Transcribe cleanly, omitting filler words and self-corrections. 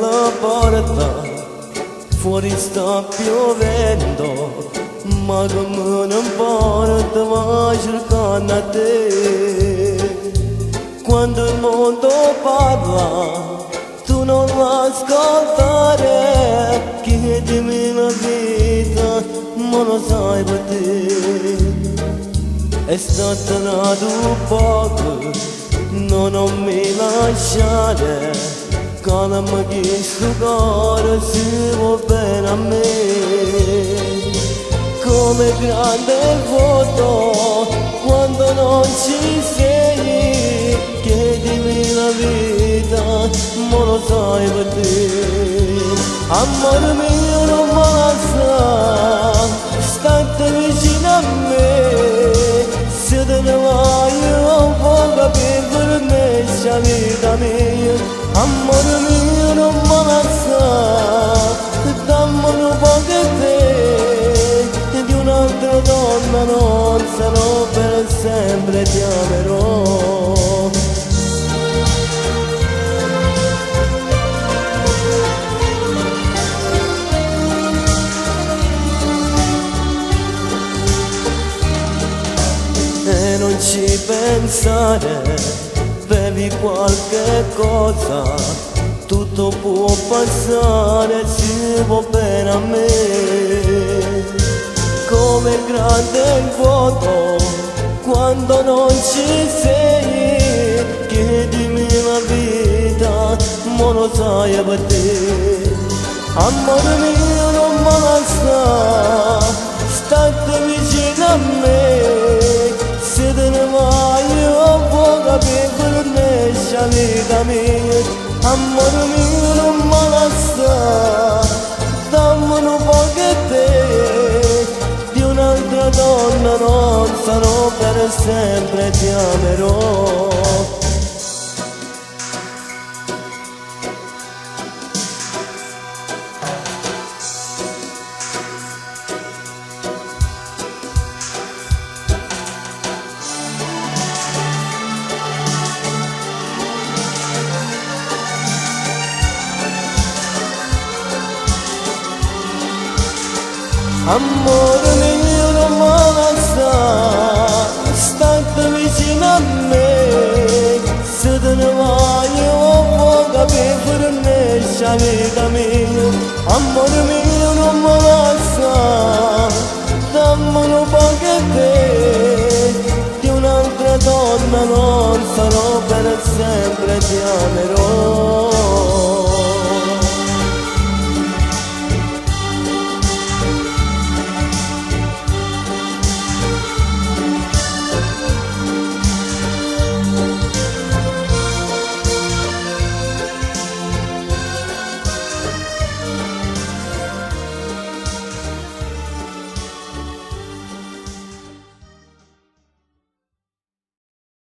la porta, fuori sta piovendo, ma come non porta va cercando a te. Quando il mondo parla, tu non l'ascoltare, chiedimi la vita, ma lo sai per te. È stata nato poco, non mi lasciare, calma che sto cuore si va bene a me. Come grande vuoto quando non ci sei, chiedimi la vita, ma lo sai per te. Amore mio non me la sa, state vicino a me, se te ne vai un po' per me, c'è vita mia. Amore mio non me la sa, dammi un po' che te, di un'altra donna non sarò per sempre, ti amerò. E non ci pensare, bevi qualche cosa, tutto può passare, si va bene a me. Come grande il vuoto quando non ci sei, chiedimi la vita, ma lo sai per te. Amore mio non me la sa, state vicino a me, se te ne vai un po' per me, c'è vita mia. Amore mio non me la sa, dammi un po' che te, di un'altra donna non sarò per sempre, ti amerò. Amore mio non me la sa, state vicino a me, se te ne vai un po' per me, c'è vita mia. Amore mio non me la sa, dammi un po' che te, di un'altra donna non sarò per sempre, ti amerò.